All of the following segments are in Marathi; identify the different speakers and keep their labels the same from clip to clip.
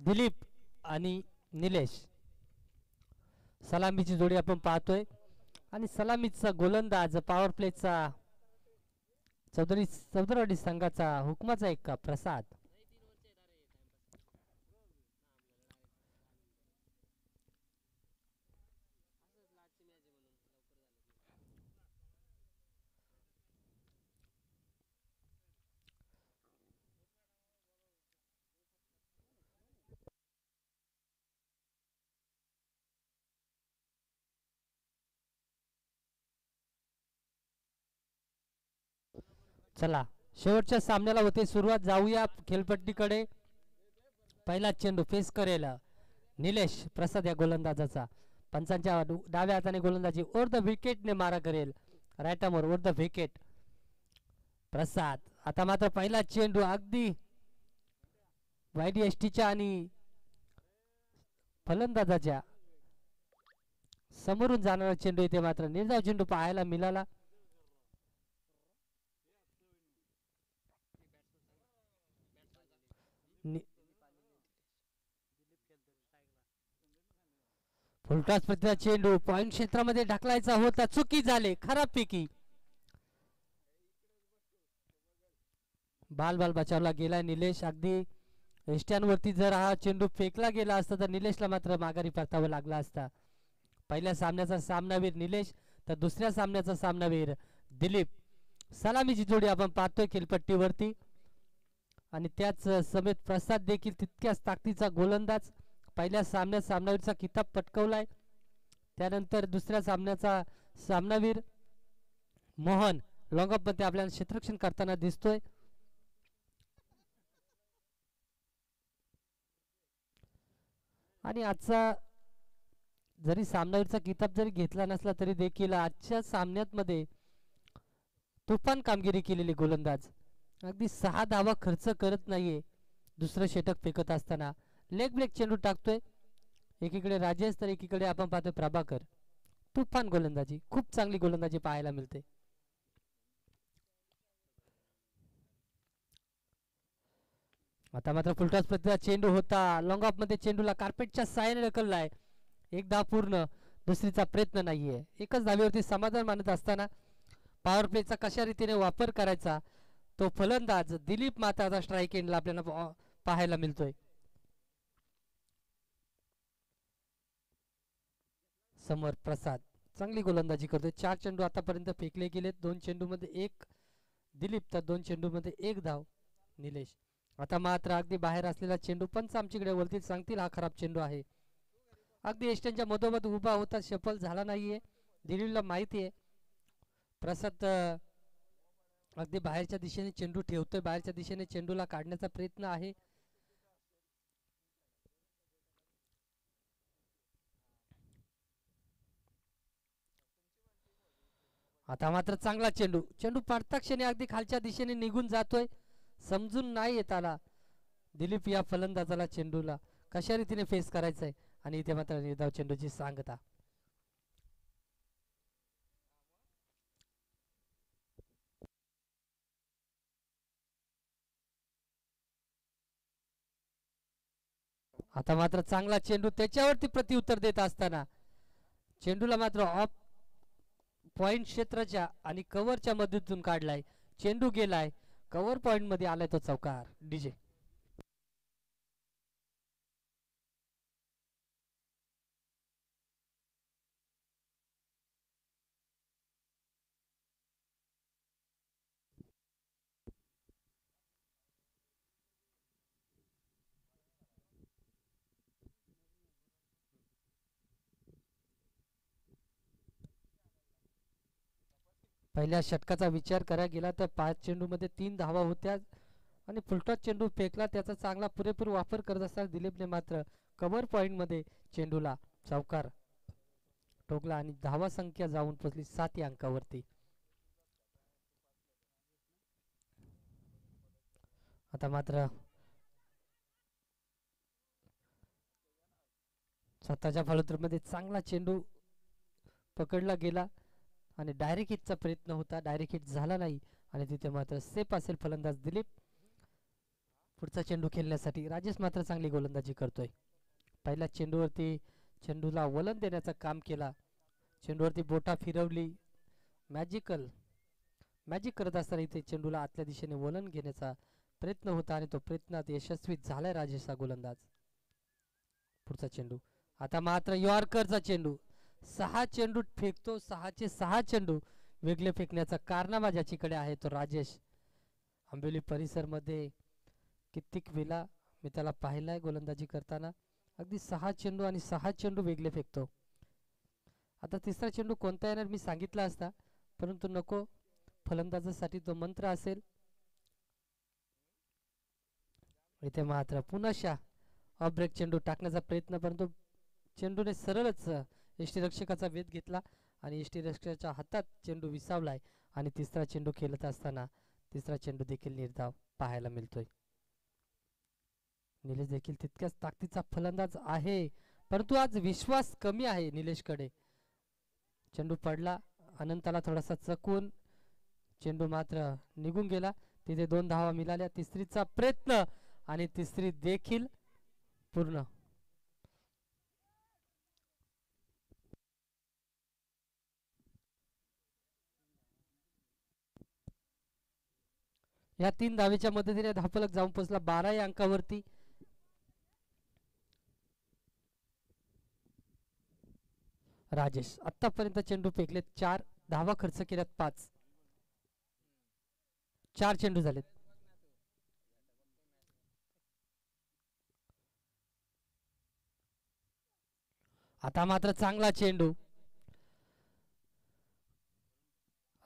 Speaker 1: दिलीप आणि निलेश सलामीची जोडी आपण पाहतोय आणि सलामीचा गोलंदाज पॉवर प्लेचा चौधरी संघाचा हुकमाचा एक प्रसाद. चला शेवटच्या सामन्याला होते सुरुवात. जाऊया खेळपट्टीकडे. पहिला चेंडू फेस करेल निलेश प्रसाद या गोलंदाजाचा. पंचांच्या डाव्या हाताने गोलंदाजी ओव्हर द विकेटने मारा करेल. राईट आर्मवर ओव्हर द विकेट प्रसाद. आता मात्र पहिला चेंडू अगदी वाईट एसटीच्या आणि फलंदाजाच्या समोरून जाणारा चेंडू इथे मात्र निर्धाव चेंडू पाहायला मिळाला. फुलटॉस प्रतिचा चेंडू पॉइंट क्षेत्रामध्ये ढकलायचा होता. चुकी झाले खराब पैकी. बाल बचावला गेला निलेश. अगदी एस्ट्यांवरती जर हा चेंडू फेकला गेला असता तर निलेशला मात्र माघारी परतावं लागला असता. पहिल्या सामन्याचा सामनावीर निलेश तर दुसऱ्या सामन्याचा सामनावीर दिलीप. सलामीची जोडी आपण पाहतोय खेळपट्टीवरती आणि त्याच समेत प्रसाद देखील तितक्याच ताकदीचा गोलंदाज. पहिल्या सामन्यात सामनावीरचा किताब पटकवलाय. त्यानंतर दुसऱ्या सामन्याचा सामनावीर मोहन लॉंगअप मध्ये आपल्याला क्षेत्ररक्षण करताना दिसतोय. आणि आजचा जरी सामनावीरचा किताब जरी घेतला नसला तरी देखील आजच्या सामन्यात मध्ये तुफान कामगिरी केलेली गोलंदाज. अगदी 6 धावा खर्च करत नाहीये दुसरं षटक फेकत असताना. लेग ब्रेक चेंडू टाकतोय. एकीकडे राजेश तर एकीकडे आपण पाहतोय प्रभाकर. तुफान गोलंदाजी, खूप चांगली गोलंदाजी पाहायला मिळते. आता मात्र फुलटॉस प्रतिचा चेंडू होता. लॉंग ऑफ मध्ये चेंडूला कार्पेटच्या साहाय्याने ढकललाय. एक धाव पूर्ण, दुसरीचा प्रयत्न नाहीये. एकच धावेवरती समाधान मानत असताना पॉवर प्लेचा कशा रीतीने वापर करायचा तो फलंदाज दिलीप माताचा स्ट्राईक एंडला आपल्याला पाहायला मिळतोय. समर प्रसाद चांगली गोलंदाजी करतोय. 4 चेंडू आतापर्यंत फेकले गेलेत. 2 चेंडू मध्ये 1 दिलीप तर 2 चेंडू मध्ये 1 धाव निलेश. आता मात्र अगदी बाहेर असलेला चेंडू पंच आमच्याकडे वरती सांगतील हा खराब चेंडू आहे. अगदी एस्ट्यांच्या मधोमध उभा होता, सफल झाला नाहीये. दिलीपला माहिती आहे. प्रसाद अगदी बाहेरच्या दिशेने चेंडू ठेवतोय. बाहेरच्या दिशेने चेंडूला काढण्याचा प्रयत्न आहे. आता मात्र चांगला चेंडू. चेंडू पाडता क्षणी अगदी खालच्या दिशेने निघून जातोय. समजून नाही येत आला दिलीप या फलंदाजाला चेंडूला कशा रीतीने फेस करायचंय. आणि इथे मात्र निर्धाव चेंडूची सांगता. आता मात्र चांगला चेंडू त्याच्यावरती प्रत्युत्तर देत असताना चेंडूला मात्र ऑफ पॉइंट क्षेत्राच्या आणि कव्हरच्या मधून काढलाय. चेंडू गेलाय कव्हर पॉइंट मध्ये आलाय तो चौकार. डीजे पहिल्या षटकाचा विचार करायला गेला तर 5 चेंडू मध्ये 3 धावा होत्या आणि फुलटॉस चेंडू फेकला. त्याचा चांगला पुरेपूर वापर करत असताना दिलीपने मात्र कव्हर पॉइंट मध्ये चेंडूला चौकार ठोकला आणि धावा संख्या जाऊन पोहोचली 7 या अंकावरती. आता मात्र स्वतःच्या फलंदाजीमध्ये चांगला चेंडू पकडला गेला आणि डायरेक्ट हिटचा प्रयत्न होता. डायरेक्ट हिट झाला नाही आणि तिथे मात्र सेफ असेल फलंदाज दिलीप. पुढचा चेंडू खेळण्यासाठी राजेश मात्र चांगली गोलंदाजी करतोय. पहिल्या चेंडूवरती चेंडूला वलन देण्याचं काम केला. चेंडूवरती बोटा फिरवली. मॅजिक करत असताना इथे चेंडूला आतल्या दिशेने वलन घेण्याचा प्रयत्न होता आणि तो प्रयत्नात यशस्वी झालाय राजेशचा गोलंदाज. पुढचा चेंडू आता मात्र यॉर्करचा चेंडू. 6 चेंडू फेकतो. 6चे 6 चेंडू वेगळे फेकण्याचा कारनामा ज्याच्याकडे आहे तो राजेश. आंबिवली परिसरमध्ये कित्येक वेळा मी त्याला पाहिलाय गोलंदाजी करताना. अगदी 6 चेंडू आणि 6 चेंडू वेगळे फेकतो. आता तिसरा चेंडू कोणता येणार मी सांगितला असता, परंतु नको, फलंदाजासाठी तो मंत्र असेल. इथे मात्र पुनशा ऑफ ब्रेक चेंडू टाकण्याचा प्रयत्न, परंतु चेंडूने सरळच यष्टीरक्षकाचा वेध घेतला आणि यष्टीरक्षकाच्या हातात चेंडू विसावलाय आणि तिसरा चेंडू खेळत असताना तिसरा चेंडू देखील निर्धाव पाहायला मिळतोय. निलेश देखील तितक्याच ताकदीचा फलंदाज आहे, परंतु आज विश्वास कमी आहे निलेशकडे. चेंडू पडला, अनंताला थोडासा चकवून चेंडू मात्र निघून गेला. तिथे 2 धावा मिळाल्या. तिसरीचा प्रयत्न आणि तिसरी देखील पूर्ण. या 3 धावेच्या मदतीने धावफलक जाऊन पोहोचला 12 या अंकावरती. राजेश आतापर्यंत चेंडू फेकलेत 4, धावा खर्च केल्यात 5. 4 चेंडू झालेत. आता मात्र चांगला चेंडू.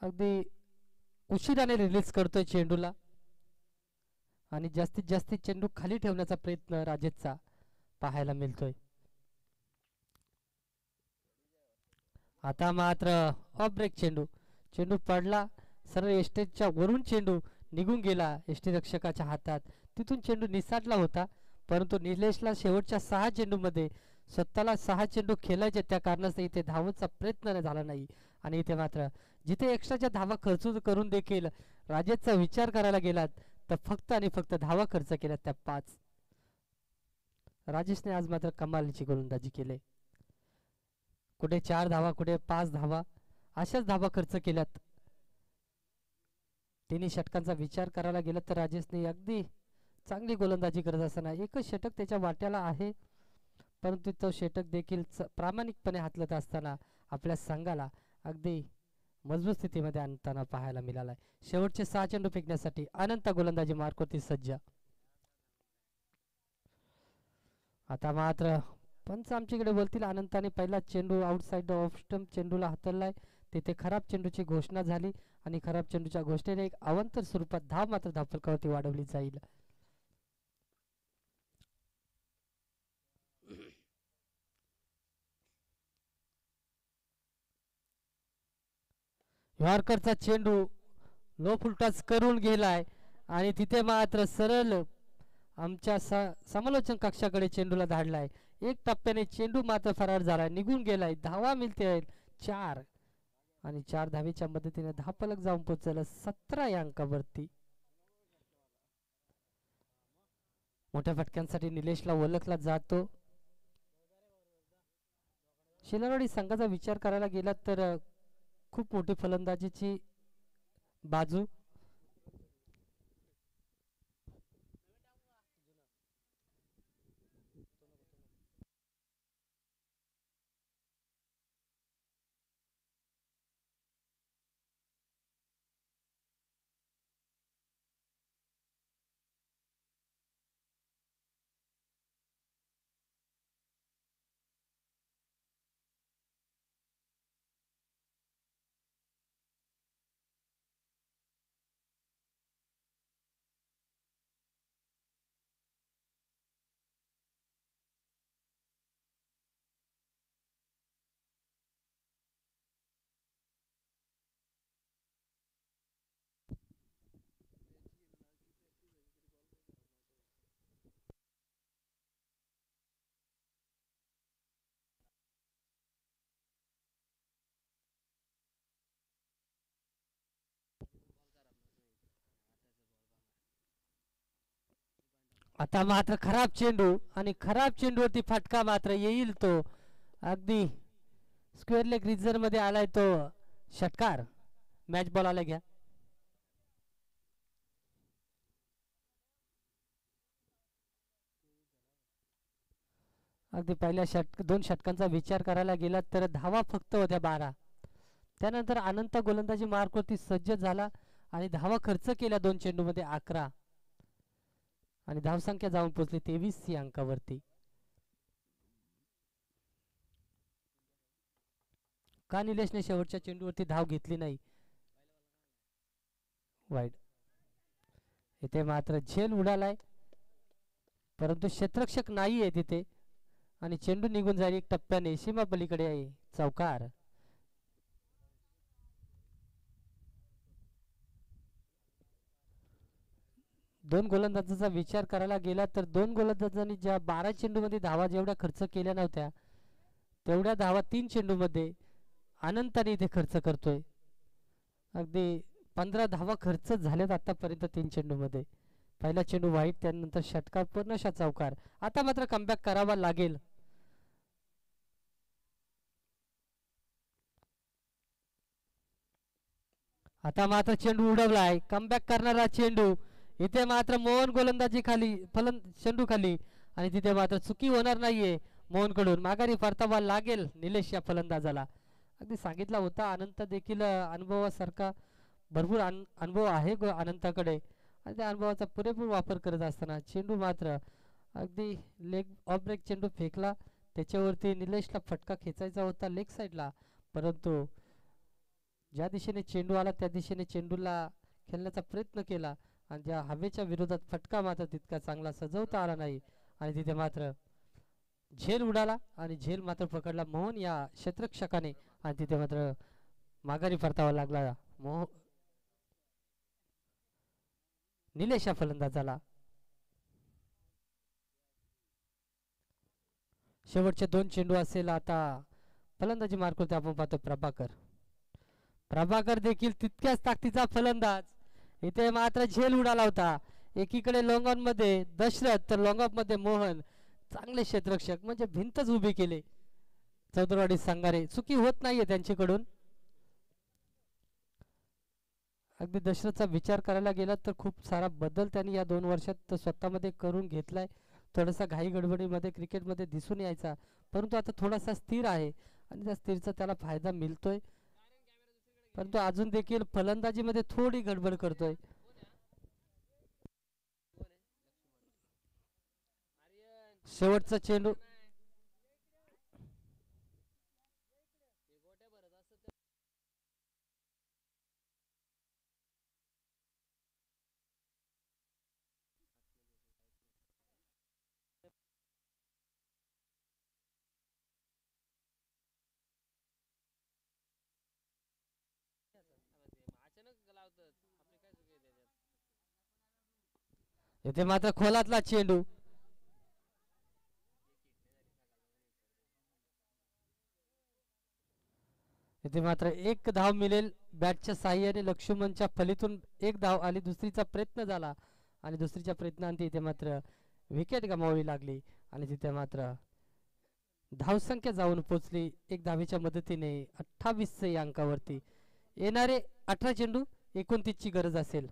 Speaker 1: अगदी उशिराने रिलीज करतोय चेंडूला आणि जास्तीत जास्त चेंडू खाली ठेवण्याचा प्रयत्न राजेशचा पाहायला मिळतोय. आता मात्र ऑफ ब्रेक चेंडू. चेंडू पडला, सरळ एस्टेजच्या वरून चेंडू निघून गेला यष्टीरक्षकाच्या हातात. तिथून चेंडू निसाटला होता, परंतु निलेशला शेवटच्या 6 चेंडूमध्ये स्वतःला 6 चेंडू खेळायचे, त्या कारणास्तव इथे धावचा प्रयत्न झाला नाही. आणि इथे मात्र जिथे एक्स्ट्राच्या धावा खर्च करून देखील राजेशचा विचार करायला गेलात तर फक्त आणि फक्त धावा खर्च केल्यात त्या 5. राजेशने आज मात्र कमालीची गोलंदाजी केली. कुठे 4 धावा, कुठे 5 धावा, अशाच धावा खर्च केल्यात. तिन्ही षटकांचा विचार करायला गेला तर राजेशने अगदी चांगली गोलंदाजी करत असताना एकच षटक त्याच्या वाट्याला आहे, परंतु तो षटक देखील प्रामाणिकपणे हातलत असताना आपल्या संघाला अगदी मजबूत स्थितीमध्ये आणताना पाहायला मिळालाय. शेवटचे 6 चेंडू फेकण्यासाठी अनंत गोलंदाजी मार्कवरती सज्ज. आता मात्र पंच आमच्याकडे बोलतील. अनंताने पहिला चेंडू आउटसाइड ऑफ स्टंप चेंडूला हाताळलाय. तिथे खराब चेंडूची घोषणा झाली आणि खराब चेंडूच्या घोषणेने एक अवांतर स्वरूपात धाव मात्र धावफलकावरती वाढवली जाईल. यॉर्करचा चेंडू लो फुलटॉस करून गेलाय आणि तिथे मात्र सरळ आमच्या समालोचन कक्षाकडे चेंडूला धाडलाय. एक टप्प्याने चेंडू मात्र फरार झालाय, निघून गेलाय. धावा मिळते 4 आणि 4 धावेच्या मदतीने धावफलक जाऊन पोहोचलं 17 या अंकावरती. मोठ्या फटक्यांसाठी निलेशला ओळखला जातो. शिलारवाडी संघाचा विचार करायला गेला तर खूप मोठी फलंदाजीची बाजू. आता मात्र खराब चेंडू आणि खराब चेंडूवरती फटका मात्र येईल तो अगदी स्क्वेअर लेग रिझर्व मध्ये आलाय तो षटकार. मॅच बॉल आला घ्या. अगदी पहिल्या दोन षटकांचा विचार करायला गेला तर धावा फक्त होत्या 12. त्यानंतर अनंत गोलंदाजी मार्कवरती सज्ज झाला आणि धावा खर्च केल्या दोन चेंडूमध्ये 11 आणि धावसंख्या जाऊन पोहोचली 23 या अंकावरती. का निलेशने शेवटच्या चेंडूवरती धाव घेतली नाही. वाईड. इथे मात्र झेल उडालाय परंतु क्षेत्ररक्षक नाही आहे तिथे आणि चेंडू निघून जाईल एक टप्प्याने सीमा पलीकडे आहे. चौकार. दोन गोलंदाजाचा विचार करायला गेला तर दोन गोलंदाजांनी ज्या 12 चेंडूमध्ये धावा जेवढ्या खर्च केल्या नव्हत्या तेवढ्या धावा 3 चेंडूमध्ये अनंताने इथे खर्च करतोय. अगदी 15 धावा खर्च झाल्यात आतापर्यंत 3 चेंडूमध्ये. पहिला चेंडू वाईट त्यानंतर षटकार पूर्णशा चौकार. आता मात्र कमबॅक करावा लागेल. आता मात्र चेंडू उडवलाय कमबॅक करणारा चेंडू. इथे मात्र मोहन गोलंदाजी खाली चेंडू खाली आणि तिथे मात्र चुकी होणार नाहीये. मोहनकडून माघारी परतावा लागेल निलेश या फलंदाजाला. अगदी सांगितला होता अनंत देखील अनुभवासारखा भरपूर अनुभव आहे अनंताकडे आणि त्या अनुभवाचा पुरेपूर वापर करत असताना चेंडू मात्र अगदी लेग ऑफ ब्रेक चेंडू फेकला. त्याच्यावरती निलेशला फटका खेचायचा होता लेग साईडला परंतु ज्या दिशेने चेंडू आला त्या दिशेने चेंडूला खेळण्याचा प्रयत्न केला आणि ज्या हवेच्या विरोधात फटका मात्र तितका चांगला सजवता आला नाही आणि तिथे मात्र झेल उडाला आणि झेल मात्र पकडला मोहन या क्षेत्ररक्षकाने आणि तिथे मात्र माघारी परतावा लागला निलेश या फलंदाजाला. शेवटचे दोन चेंडू असेल आता फलंदाजी मार्कवरती आपण पाहतो प्रभाकर. प्रभाकर देखील तितक्याच ताकदीचा फलंदाज. इथे मात्र झेल उडाला होता. एकीकडे लॉंग ऑन मध्ये दशरथ तर लॉंग ऑफ मध्ये मोहन. चांगले क्षेत्ररक्षक म्हणजे भिंतच उभी केले चौदरवाडी संघारे. चुकी होत नाहीये त्यांच्याकडून. अगदी दशरथचा विचार करायला गेला तर खूप सारा बदल त्यांनी या 2 वर्षात स्वतःमध्ये करून घेतलाय. थोडासा घाई गडबडीमध्ये क्रिकेटमध्ये दिसून यायचा परंतु आता थोडासा स्थिर आहे आणि त्या स्थिरचा त्याला फायदा मिळतोय परंतु अजून देखील फलंदाजीमध्ये थोडी गडबड करतोय. शेवटचा चेंडू इथे मात्र खोलातला चेंडू. इथे मात्र एक धाव मिळेल बॅटच्या साह्याने. लक्ष्मणच्या फलीतून एक धाव आली. दुसरीचा प्रयत्न झाला आणि दुसरीच्या प्रयत्नांती इथे मात्र विकेट गमावावी लागली आणि तिथे मात्र धावसंख्या जाऊन पोचली एक धावेच्या मदतीने 28 या अंकावरती. येणारे 18 चेंडू 29 ची गरज असेल.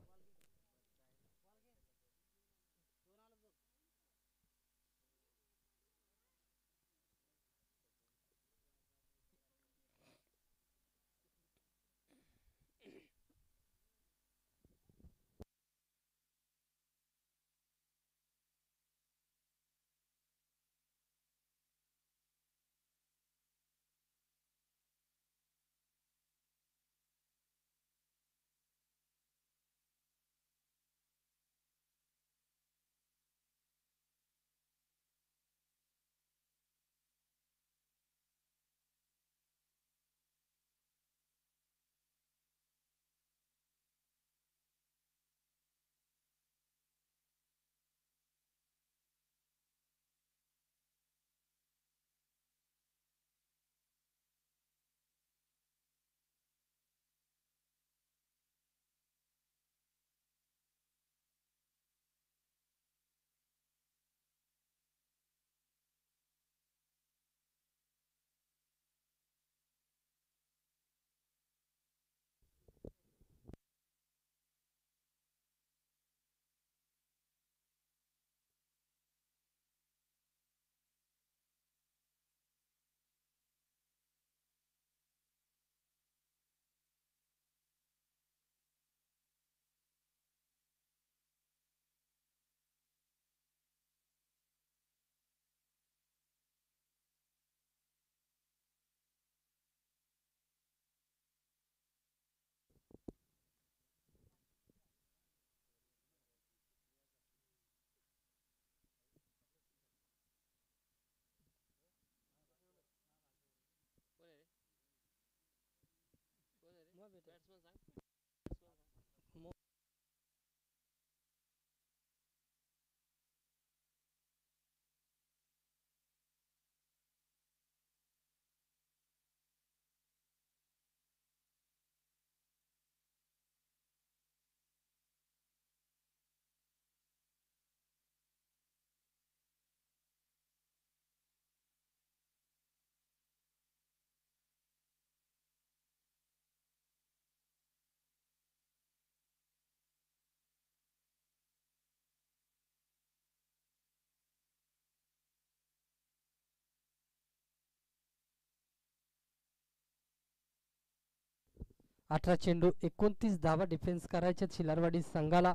Speaker 1: 18 चेंडू 29 धावा डिफेन्स करायचे शिलारवाडी संघाला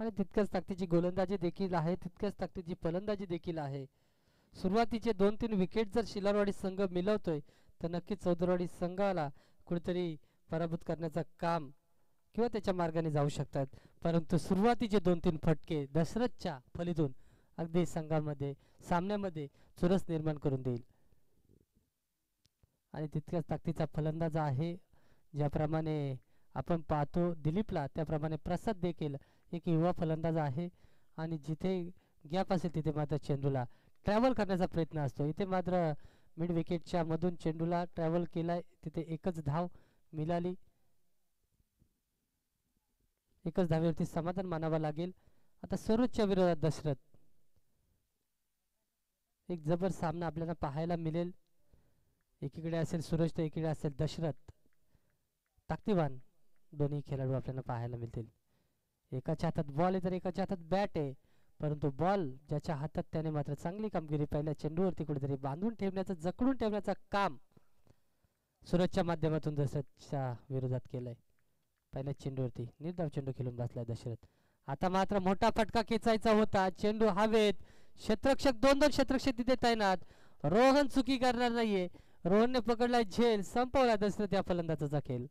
Speaker 1: आणि तितक्याच ताकदीची गोलंदाजी देखील आहे, तितक्याच ताकदीची फलंदाजी देखील आहे. सुरुवातीचे 2-3 विकेट जर शिलारवाडी संघ मिळवतोय तर नक्कीच चौदरवाडी संघाला कुठेतरी पराभूत करण्याचं काम किंवा त्याच्या मार्गाने जाऊ शकतात. परंतु सुरुवातीचे 2-3 फटके दशरथच्या फलीतून अगदी संघामध्ये सामन्यामध्ये चुरस निर्माण करून देईल. आणि तितक्याच ताकदीचा फलंदाज आहे, ज्याप्रमाणे आपण पाहतो दिलीपला त्याप्रमाणे प्रसाद देखील एक युवा फलंदाज आहे. आणि जिथे गॅप असेल तिथे मात्र चेंडूला ट्रॅव्हल करण्याचा प्रयत्न असतो. इथे मात्र मिड विकेटच्या मधून चेंडूला ट्रॅव्हल केलाय, तिथे एकच धाव मिळाली. एकच धावेवरती समाधान मानावं लागेल. आता सरोजच्या विरोधात दशरथ, एक जबर सामना आपल्याला पाहायला मिळेल. एकीकडे असेल सूरज तर एकीकडे असेल दशरथ. ताकदीवान दोन्ही खेळाडू आपल्याला पाहायला मिळतील. एकाच्या हातात बॉल आहे तर एकाच्या हातात बॅट आहे, परंतु बॉल ज्याच्या हातात त्याने मात्र चांगली कामगिरी पहिल्या चेंडूवरती कुठेतरी बांधून ठेवण्याचं जकडून ठेवण्याचं काम सूरजच्या माध्यमातून दशरथच्या विरोधात केलंय. पहिल्या चेंडूवरती निर्धाव चेंडू खेळून बसलाय दशरथ. आता मात्र मोठा फटका खेचायचा होता, चेंडू हवेत, क्षेत्ररक्षक दोन क्षेत्ररक्षक तिथे तैनात. रोहन चुकी करणार नाहीये, रोहनने पकडलाय झेल, संपवला दशरथ या फलंदाजाचा खेळ.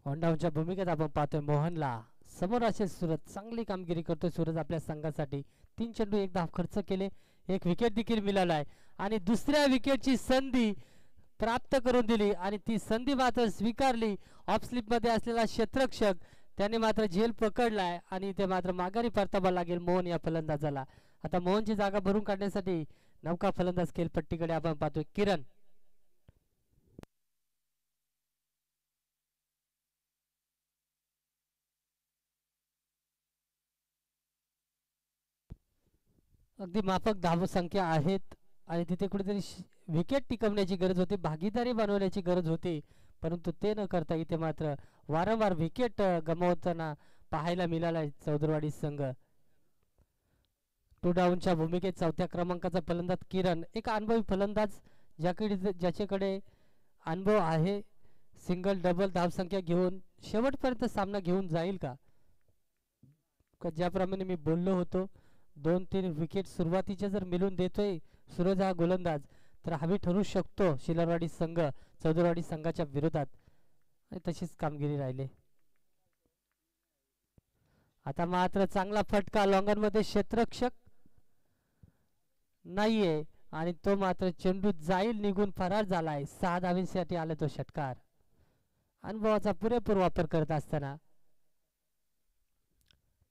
Speaker 1: ऑनडाऊनच्या भूमिकेत आपण पाहतोय मोहनला. समोर असेल सूरज, चांगली कामगिरी करतोय सूरज आपल्या संघासाठी. 3 चेंडू 1 धाव खर्च केले, 1 विकेट देखील मिळालाय आणि दुसऱ्या विकेटची संधी प्राप्त करून दिली आणि ती संधी मात्र स्वीकारली. ऑफ स्लिप मध्ये असलेला क्षेत्ररक्षक त्याने मात्र झेल पकडलाय आणि ते मात्र माघारी परतावा लागेल मोहन या फलंदाजाला. आता मोहनची जागा भरून काढण्यासाठी नौका फलंदाज खेळपट्टीकडे आपण पाहतोय किरण. अगदी माफक धावसंख्या आहेत आणि तिथे कुठेतरी विकेट टिकवण्याची गरज होती, भागीदारी बनवण्याची गरज होती, परंतु ते न करता इथे मात्र वारंवार विकेट गमावताना पाहायला मिळालाय चौदरवाडी संघ. 2 डाऊनच्या भूमिकेत चौथ्या क्रमांकाचा फलंदाज किरण, एक अनुभवी फलंदाज ज्याच्याकडे अनुभव आहे. सिंगल डबल धावसंख्या घेऊन शेवटपर्यंत सामना घेऊन जाईल का? ज्याप्रमाणे मी बोललो होतो, 2-3 विकेट सुरुवातीचे जर मिळून देतोय सूरज हा गोलंदाज तर हवी ठरू शकतो शिलारवाडी संघ चौदरवाडी संघाच्या विरोधात, आणि तशीच कामगिरी राहिली. आता मात्र चांगला फटका लॉंगन मध्ये क्षेत्ररक्षक नाहीये आणि तो मात्र चेंडू जाईल निघून फरार झालाय. 6 धावांसाठी आला तो षटकार. अनुभवाचा पुरेपूर वापर करत असताना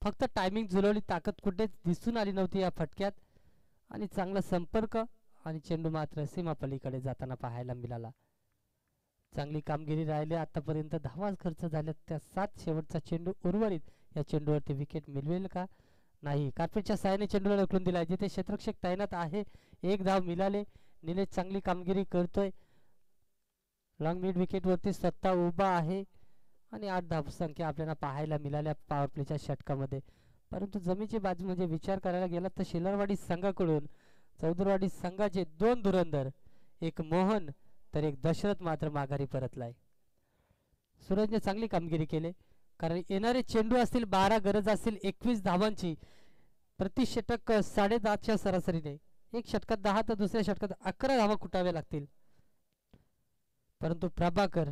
Speaker 1: फक्त टायमिंग झुलवली, ताकद कुठेच दिसून आली नव्हती या फटक्यात आणि चांगला संपर्क आणि चेंडू मात्र सीमापलीकडे जाताना पाहायला मिळाला. चांगली कामगिरी राहिली आतापर्यंत. धावा खर्च झाल्या त्या 7. शेवटचा चेंडू उर्वरित या चेंडूवरती विकेट मिळवेल का? नाही, कार्पेटच्या साहाय्याने चेंडूला ढकलून दिलाय. जिथे क्षेत्ररक्षक तैनात आहे, एक धाव मिळाले. निलेश चांगली कामगिरी करतोय. लॉंग मिड विकेट वरती स्वतः उभा आहे आणि 8 धावसंख्या आपल्याला पाहायला मिळाल्या पॉवर प्लेच्या षटकामध्ये. परंतु जमीची बाजू म्हणजे विचार करायला गेला तर शेलारवाडी संघाकडून चौदरवाडी संघाचे 2 धुरंधर, एक मोहन तर एक दशरथ मात्र माघारी परतलाय. सूरजने चांगली कामगिरी केली, कारण येणारे चेंडू असतील 12, गरज असतील 21 धावांची. प्रति षटक 10.5च्या सरासरीने, एक षटकात 10 तर दुसऱ्या षटकात 11 धावा कुटाव्या लागतील. परंतु प्रभाकर,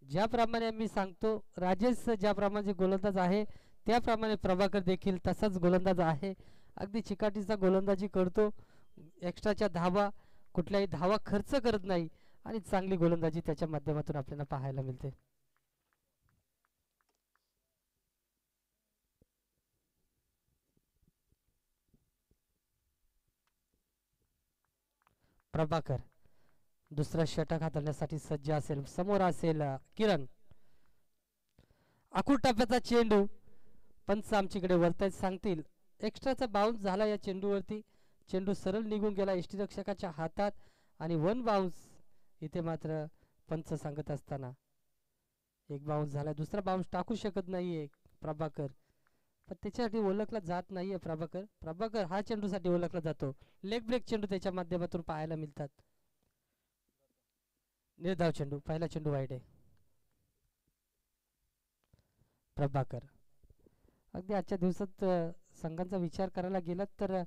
Speaker 1: ज्याप्रमाणे मी सांगतो, राजेश ज्याप्रमाणे गोलंदाज आहे त्याप्रमाणे प्रभाकर देखील तसाच गोलंदाज आहे. अगदी चिकाटीचा गोलंदाजी करतो, एक्स्ट्राच्या धावा, कुठल्याही धावा खर्च करत नाही आणि चांगली गोलंदाजी त्याच्या माध्यमातून आपल्याला पाहायला मिळते. प्रभाकर दुसरा षटक हाताळण्यासाठी सज्ज असेल. समोर असेल किरण. आखूड टप्प्याचा चेंडू, पंच आमच्याकडे वरतायत सांगतील. एक्स्ट्राचा बाउन्स झाला या चेंडूवरती. चेंडू सरळ निघून गेला यष्टीरक्षकाच्या हातात आणि 1 बाउन्स इथे मात्र पंच सांगत असताना. एक बाउन्स झाला, दुसरा बाउन्स टाकू शकत नाहीये प्रभाकर, पण त्याच्यासाठी ओळखला जात नाहीये प्रभाकर. प्रभाकर हा चेंडूसाठी ओळखला जातो. लेग ब्रेक चेंडू त्याच्या माध्यमातून पाहायला मिळतात. निर्धाव चेंडू, पहिला चेंडू वाईट आहे. प्रभाकर अगदी आजच्या दिवसात संघांचा विचार करायला गेलात तर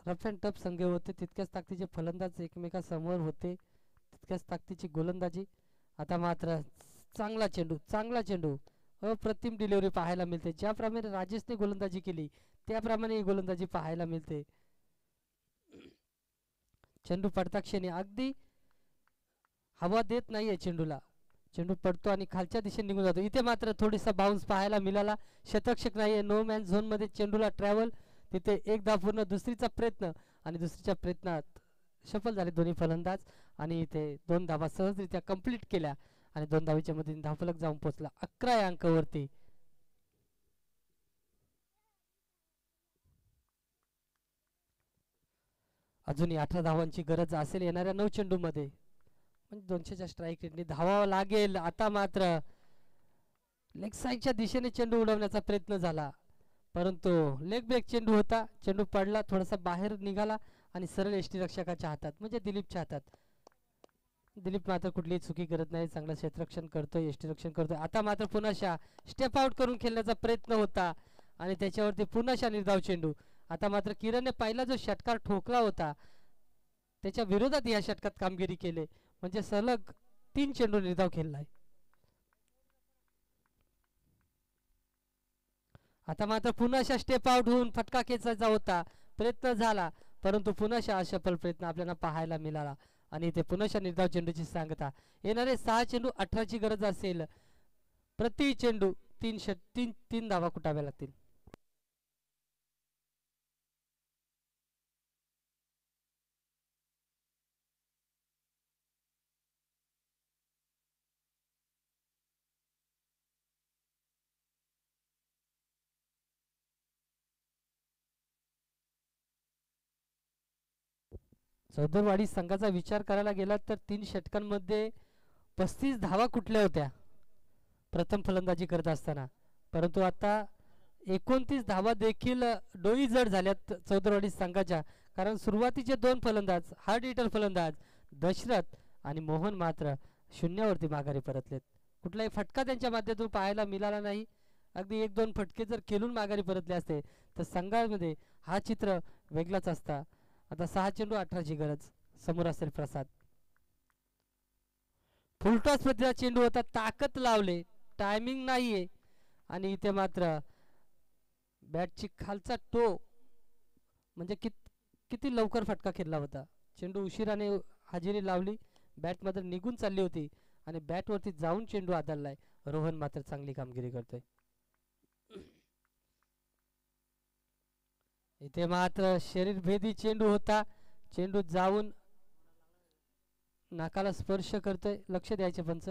Speaker 1: रफ अँड टफ संघ होते. तितक्याच ताकदीचे फलंदाज एकमेकांसमोर होते, तितक्याच ताकदीची गोलंदाजी. आता मात्र चांगला चेंडू, अप्रतिम डिलिव्हरी पाहायला मिळते. ज्याप्रमाणे राजेशने गोलंदाजी केली त्याप्रमाणे ही गोलंदाजी पाहायला मिळते. चेंडू पडता क्षणी अगदी हवा देत नाहीये चेंडूला. चेंडू पडतो आणि खालच्या दिशेने निघून जातो. इथे मात्र थोडीसा बाउन्स पाहायला मिळाला. शतरक्षक नाहीये, नो मॅन झोन मध्ये चेंडूला ट्रॅव्हल. तिथे एक धाव पूर्ण, दुसरीचा प्रयत्न आणि दुसरीच्या प्रयत्नात सफल झाले दोन्ही फलंदाज आणि इथे 2 धावा सहजरित्या कंप्लीट केल्या आणि 2 धावीच्या मधून धावफलक जाऊन पोहोचला 11 या अंकावरती. अजूनही 18 धावांची गरज असेल येणाऱ्या 9 चेंडू मध्ये. म्हणजे 200च्या स्ट्राईक रेटने धावावं लागेल. आता मात्र लेग साईडच्या दिशेने चेंडू उडवण्याचा प्रयत्न झाला, परंतु लेग ब्रेक चेंडू होता. चेंडू पडला, थोडासा बाहेर निघाला आणि सरळ यष्टीरक्षकाच्या हातात म्हणजे दिलीपच्या हातात. दिलीप मात्र कुठलीही चुकी करत नाही, चांगलं क्षेत्ररक्षण करतोय, यष्टीरक्षण करतोय. आता मात्र पुन्हा स्टेप आउट करून खेळण्याचा प्रयत्न होता आणि त्याच्यावरती पुन्हा निर्धाव चेंडू. आता मात्र किरणने पहिला जो षटकार ठोकला होता त्याच्या विरोधात या षटकात कामगिरी केली, म्हणजे सलग 3 चेंडू निर्धाव खेळलाय. आता मात्र पुन्हा स्टेप आउट होऊन फटका खेचायचा होता, प्रयत्न झाला, परंतु पुन्हा असफल प्रयत्न आपल्याला पाहायला मिळाला आणि इथे पुन्हा निर्धाव चेंडूची सांगता. येणारे 6 चेंडू 18ची गरज असेल. प्रति चेंडू 3 धावा कुटाव्या लागतील. चौदरवाडी संघाचा विचार करायला गेला तर 3 षटकांमध्ये 35 धावा कुठल्या होत्या प्रथम फलंदाजी करत असताना, परंतु आता 29 धावा देखील डोई जड झाल्यात चौदरवाडी संघाच्या. कारण सुरुवातीचे 2 फलंदाज, हार्ड हिटर फलंदाज दशरथ आणि मोहन मात्र शून्यावरती माघारी परतलेत. कुठलाही फटका त्यांच्या माध्यमातून पाहायला मिळाला नाही. अगदी 1-2 फटके जर खेळून माघारी परतले असते तर संघामध्ये हा चित्र वेगळाच असता. आता 6 चेंडू 18ची गरज. समोर असेल प्रसाद. फुलटॉस पद्धतीचा चेंडू होता, ताकद लावले, टायमिंग नाहीये आणि इथे मात्र बॅटची खालचा टो म्हणजे किती लवकर फटका खेळला होता. चेंडू उशिराने हजेरी लावली, बॅट मात्र निघून चालली होती आणि बॅट वरती जाऊन चेंडू आदळलाय. रोहन मात्र चांगली कामगिरी करतोय. इथे मात्र शरीरभेदी चेंडू होता, चेंडू जाऊन नाकाला स्पर्श करतोय. लक्ष द्यायचे पंच.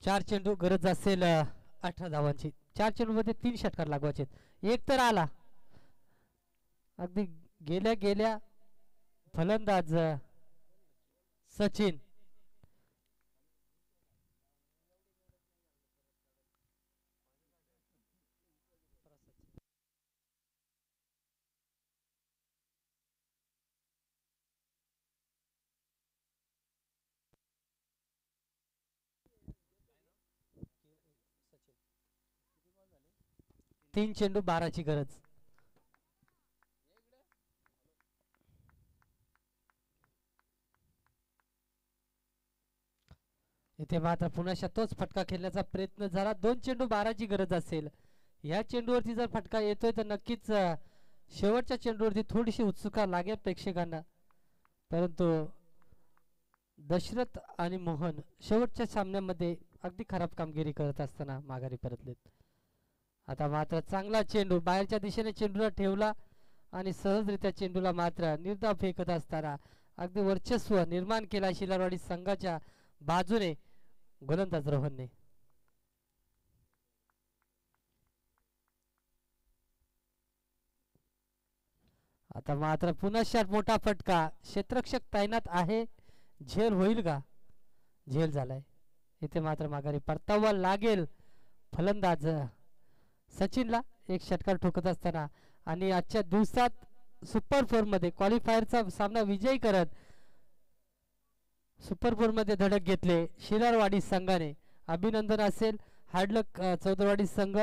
Speaker 1: 4 चेंडू गरज असेल 18 धावांची. 4 चेंडू मध्ये 3 षटकार लागवायचे. एक तर आला अगदी गेल्या गेल्या फलंदाज सचिन. तीन चेंडू 12ची गरज. इथे मात्र पुन्हा तोच फटका खेळण्याचा प्रयत्न झाला. 2 चेंडू 12ची गरज असेल. या चेंडूवरती जर फटका येतोय तर नक्कीच शेवटच्या चेंडूवरती थोडीशी उत्सुकता लागेल प्रेक्षकांना. परंतु दशरथ आणि मोहन शेवटच्या सामन्यामध्ये अगदी खराब कामगिरी करत असताना माघारी परतलेत. आता मात्र चांगला चेंडू बाहेरच्या दिशेने चेंडूला ठेवला आणि सहजरित्या चेंडूला मात्र निर्धाव फेकत असताना अगदी वर्चस्व निर्माण केला शिलारवाडी संघाच्या बाजूने गोलंदाज रोहनने. आता मात्र पुन्हा मोठा फटका. क्षेत्ररक्षक तैनात आहे. झेल होईल का? झेल झालाय. इथे मात्र माघारी परतावा लागेल फलंदाज सचिनला एक षटकार ठोकत असताना. आणि आजच्या दिवसात सुपर 4 मध्ये क्वालिफायरचा सामना विजयी करत सुपर 4 मध्ये धडक घेतले शिलारवाडी संघाने. अभिनंदन असेल हार्डलक चौदरवाडी संघ.